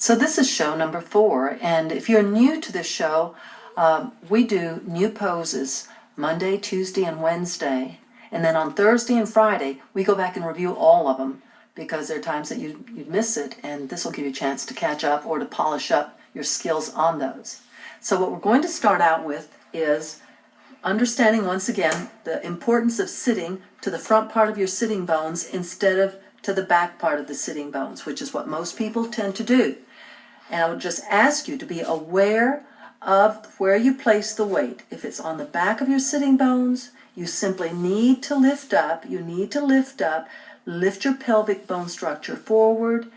So this is show number 4, and if you're new to this show, we do new poses Monday, Tuesday, and Wednesday, and then on Thursday and Friday we go back and review all of them because there are times that you'd miss it, and this will give you a chance to catch up or to polish up your skills on those. So what we're going to start out with is understanding once again the importance of sitting to the front part of your sitting bones instead of to the back part of the sitting bones, which is what most people tend to do. And I would just ask you to be aware of where you place the weight. If it's on the back of your sitting bones, you simply need to lift up. You need to lift up. Lift your pelvic bone structure forward.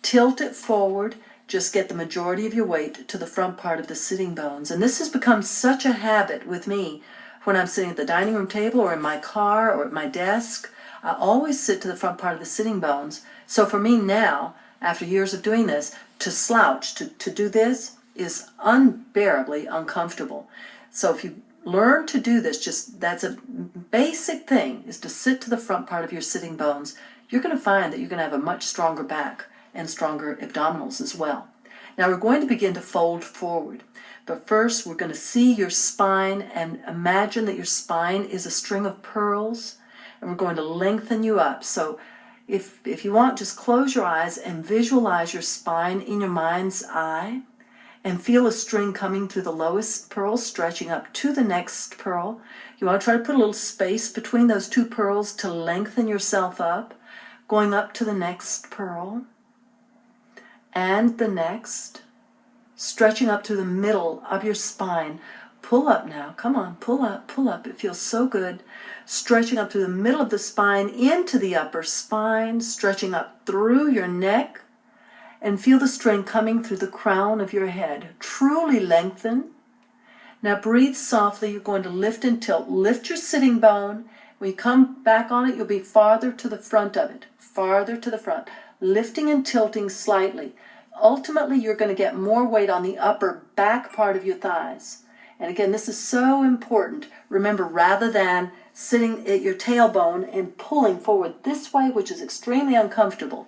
Tilt it forward. Just get the majority of your weight to the front part of the sitting bones. And this has become such a habit with me when I'm sitting at the dining room table or in my car or at my desk. I always sit to the front part of the sitting bones. So for me now, after years of doing this, to slouch, to do this is unbearably uncomfortable. So if you learn to do this, that's a basic thing, is to sit to the front part of your sitting bones. You're going to find that you're going to have a much stronger back and stronger abdominals as well. Now we're going to begin to fold forward. But first we're going to see your spine and imagine that your spine is a string of pearls, and we're going to lengthen you up. So if you want, just close your eyes and visualize your spine in your mind's eye and feel a string coming through the lowest pearl, stretching up to the next pearl. You want to try to put a little space between those two pearls to lengthen yourself up, going up to the next pearl and the next, stretching up through the middle of your spine. Pull up now. Come on, pull up, pull up. It feels so good. Stretching up through the middle of the spine into the upper spine, stretching up through your neck, and feel the string coming through the crown of your head. Truly lengthen. Now breathe softly. You're going to lift and tilt. Lift your sitting bone. When you come back on it, you'll be farther to the front of it. Farther to the front. Lifting and tilting slightly. Ultimately, you're going to get more weight on the upper back part of your thighs. And again, this is so important. Remember, rather than sitting at your tailbone and pulling forward this way, which is extremely uncomfortable,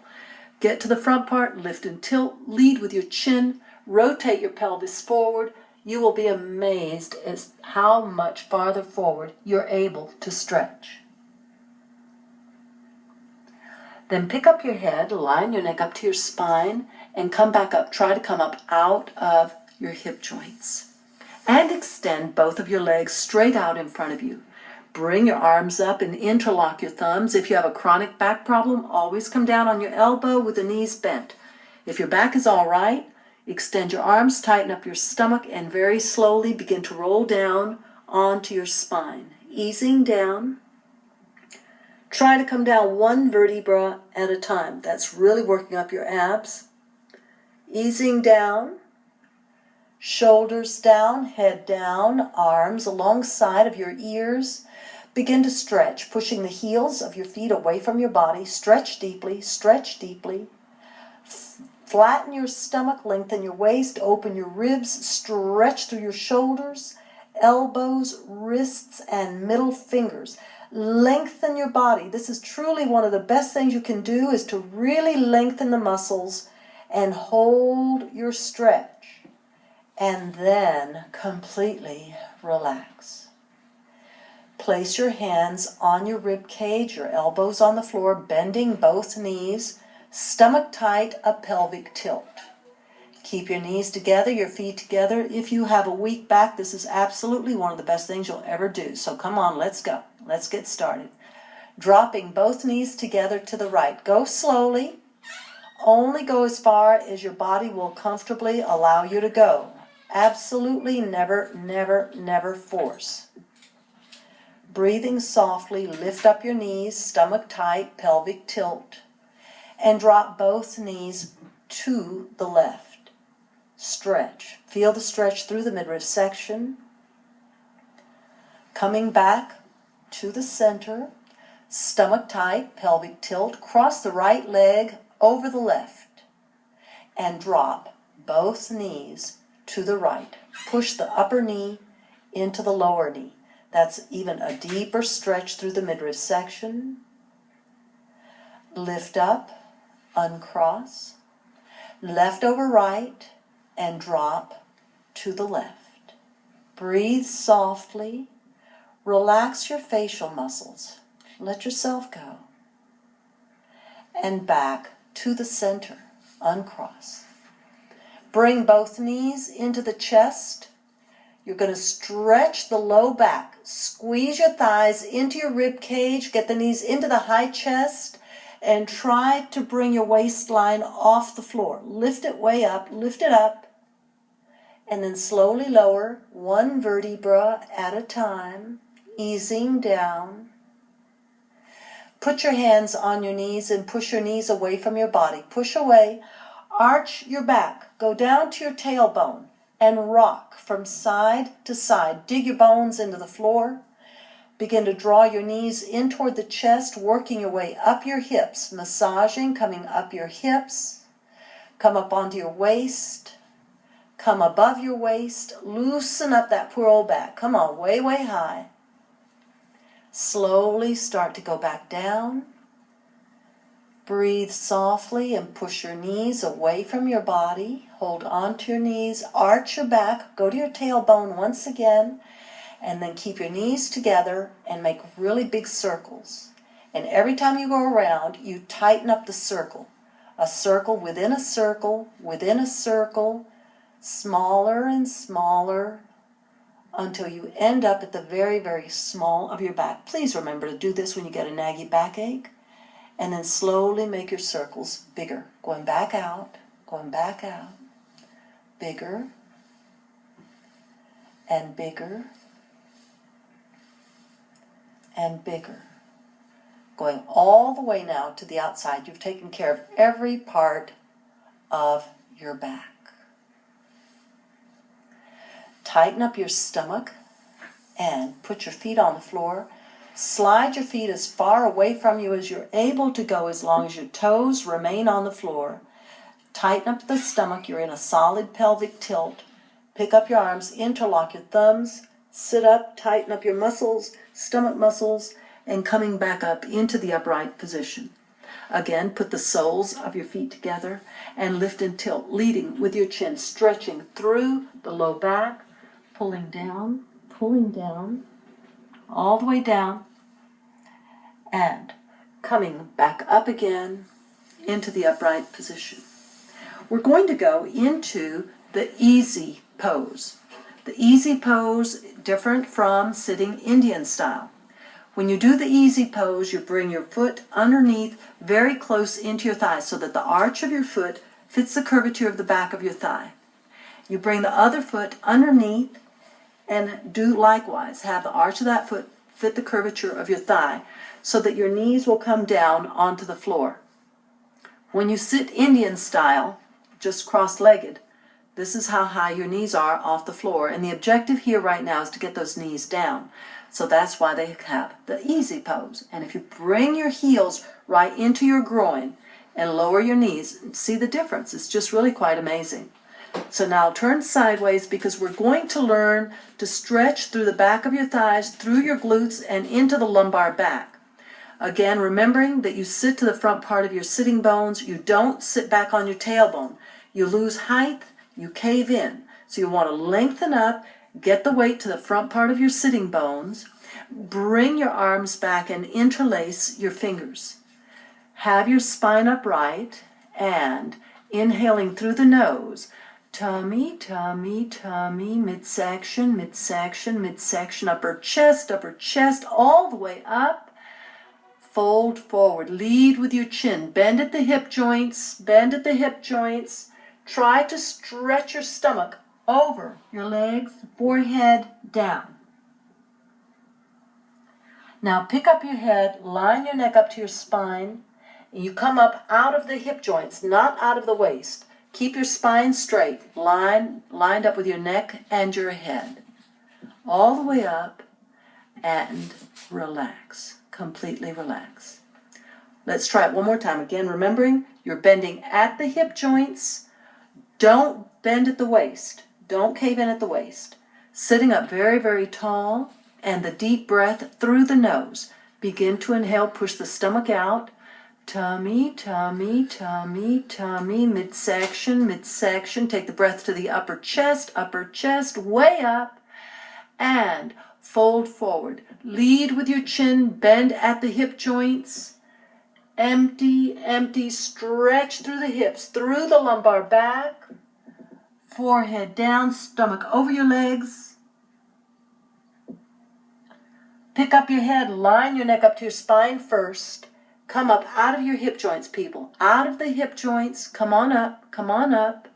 get to the front part, lift and tilt, lead with your chin, rotate your pelvis forward. You will be amazed at how much farther forward you're able to stretch. Then pick up your head, line your neck up to your spine, and come back up. Try to come up out of your hip joints. And extend both of your legs straight out in front of you. Bring your arms up and interlock your thumbs. If you have a chronic back problem, always come down on your elbow with the knees bent. If your back is all right, extend your arms, tighten up your stomach, and very slowly begin to roll down onto your spine. Easing down. Try to come down one vertebra at a time. That's really working up your abs. Easing down. Shoulders down, head down, arms alongside of your ears. Begin to stretch, pushing the heels of your feet away from your body. Stretch deeply, stretch deeply. Flatten your stomach, lengthen your waist, open your ribs, stretch through your shoulders, elbows, wrists, and middle fingers. Lengthen your body. This is truly one of the best things you can do, is to really lengthen the muscles and hold your stretch. And then completely relax. Place your hands on your rib cage, your elbows on the floor, bending both knees, stomach tight, a pelvic tilt. Keep your knees together, your feet together. If you have a weak back, this is absolutely one of the best things you'll ever do. So come on, let's go. Let's get started. Dropping both knees together to the right. Go slowly. Only go as far as your body will comfortably allow you to go. Absolutely never, never, never force. Breathing softly, lift up your knees, stomach tight, pelvic tilt, and drop both knees to the left. Stretch. Feel the stretch through the midriff section. Coming back to the center, stomach tight, pelvic tilt, cross the right leg over the left, and drop both knees to the right. Push the upper knee into the lower knee. That's even a deeper stretch through the midriff section. Lift up, uncross. Left over right and drop to the left. Breathe softly. Relax your facial muscles. Let yourself go. And back to the center. Uncross. Bring both knees into the chest. You're going to stretch the low back. Squeeze your thighs into your rib cage. Get the knees into the high chest. And try to bring your waistline off the floor. Lift it way up. Lift it up. And then slowly lower one vertebra at a time. Easing down. Put your hands on your knees and push your knees away from your body. Push away. Arch your back. Go down to your tailbone and rock from side to side. Dig your bones into the floor. Begin to draw your knees in toward the chest, working your way up your hips, massaging, coming up your hips. Come up onto your waist. Come above your waist. Loosen up that poor old back. Come on, way, way high. Slowly start to go back down. Breathe softly and push your knees away from your body. Hold on to your knees. Arch your back. Go to your tailbone once again. And then keep your knees together and make really big circles. And every time you go around, you tighten up the circle. A circle within a circle, within a circle, smaller and smaller, until you end up at the very, very small of your back. Please remember to do this when you get a naggy backache. And then slowly make your circles bigger. Going back out, bigger, and bigger, and bigger. Going all the way now to the outside. You've taken care of every part of your back. Tighten up your stomach and put your feet on the floor. Slide your feet as far away from you as you're able to go, as long as your toes remain on the floor. Tighten up the stomach. You're in a solid pelvic tilt. Pick up your arms, interlock your thumbs, sit up, tighten up your muscles, stomach muscles, and coming back up into the upright position. Again, put the soles of your feet together and lift and tilt, leading with your chin, stretching through the low back, pulling down, all the way down, and coming back up again into the upright position. We're going to go into the easy pose. The easy pose, different from sitting Indian style. When you do the easy pose, you bring your foot underneath very close into your thigh so that the arch of your foot fits the curvature of the back of your thigh. You bring the other foot underneath and do likewise. Have the arch of that foot fit the curvature of your thigh so that your knees will come down onto the floor. When you sit Indian style, just cross-legged, this is how high your knees are off the floor. And the objective here right now is to get those knees down. So that's why they have the easy pose. And if you bring your heels right into your groin and lower your knees, see the difference. It's just really quite amazing. So now turn sideways, because we're going to learn to stretch through the back of your thighs, through your glutes, and into the lumbar back. Again, remembering that you sit to the front part of your sitting bones. You don't sit back on your tailbone. You lose height, you cave in. So you want to lengthen up, get the weight to the front part of your sitting bones, bring your arms back and interlace your fingers. Have your spine upright and inhaling through the nose. Tummy, tummy, tummy, midsection, midsection, midsection, upper chest, all the way up. Fold forward, lead with your chin, bend at the hip joints, bend at the hip joints. Try to stretch your stomach over your legs, forehead down. Now pick up your head, line your neck up to your spine, and you come up out of the hip joints, not out of the waist. Keep your spine straight, lined up with your neck and your head. All the way up, and relax, completely relax. Let's try it one more time. Again, remembering you're bending at the hip joints. Don't bend at the waist. Don't cave in at the waist. Sitting up very, very tall, and the deep breath through the nose. Begin to inhale, push the stomach out. tummy, tummy, tummy, tummy, midsection, midsection. Take the breath to the upper chest, way up, and fold forward. Lead with your chin, bend at the hip joints. Empty, empty, stretch through the hips, through the lumbar back. Forehead down, stomach over your legs. Pick up your head, line your neck up to your spine first. Come up out of your hip joints, people. Out of the hip joints. Come on up, come on up.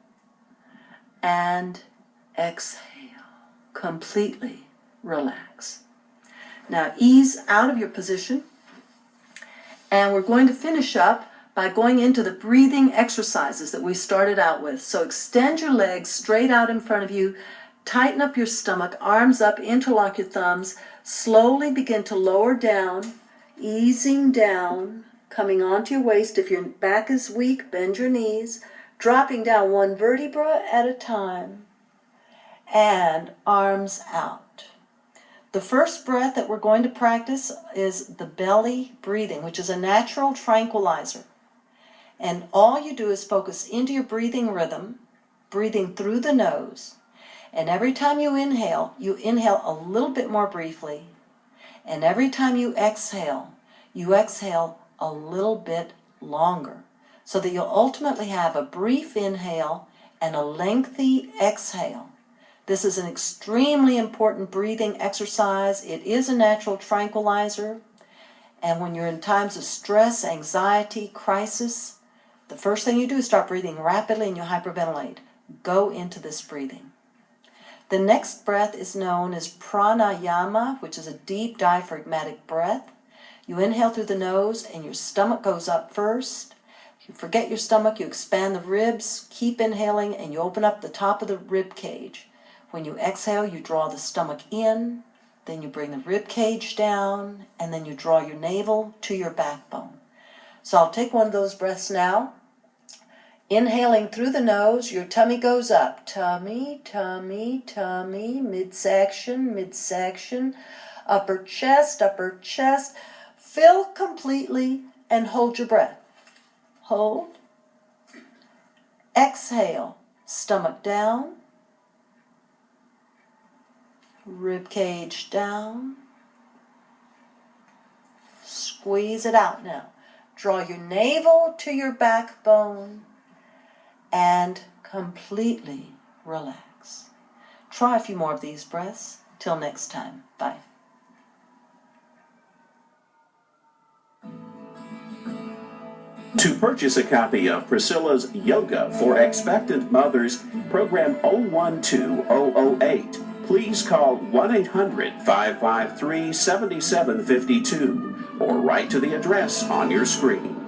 And exhale. Completely relax. Now ease out of your position. And we're going to finish up by going into the breathing exercises that we started out with. So extend your legs straight out in front of you. Tighten up your stomach, arms up, interlock your thumbs. Slowly begin to lower down. Easing down, coming onto your waist. If your back is weak, bend your knees. Dropping down one vertebra at a time. And arms out. The first breath that we're going to practice is the belly breathing, which is a natural tranquilizer. And all you do is focus into your breathing rhythm, breathing through the nose. And every time you inhale a little bit more briefly. And every time you exhale a little bit longer, so that you'll ultimately have a brief inhale and a lengthy exhale. This is an extremely important breathing exercise. It is a natural tranquilizer. And when you're in times of stress, anxiety, crisis, the first thing you do is start breathing rapidly and you hyperventilate. Go into this breathing. The next breath is known as pranayama, which is a deep diaphragmatic breath. You inhale through the nose and your stomach goes up first. If you forget your stomach, you expand the ribs, keep inhaling, and you open up the top of the rib cage. When you exhale, you draw the stomach in, then you bring the rib cage down, and then you draw your navel to your backbone. So I'll take one of those breaths now. Inhaling through the nose, your tummy goes up. Tummy, tummy, tummy, midsection, midsection, upper chest, upper chest. Fill completely and hold your breath. Hold. Exhale, stomach down. Rib cage down. Squeeze it out now. Draw your navel to your backbone and completely relax. Try a few more of these breaths. Till next time. Bye. To purchase a copy of Priscilla's Yoga for Expectant Mothers, program 012008, please call 1-800-553-7752 or write to the address on your screen.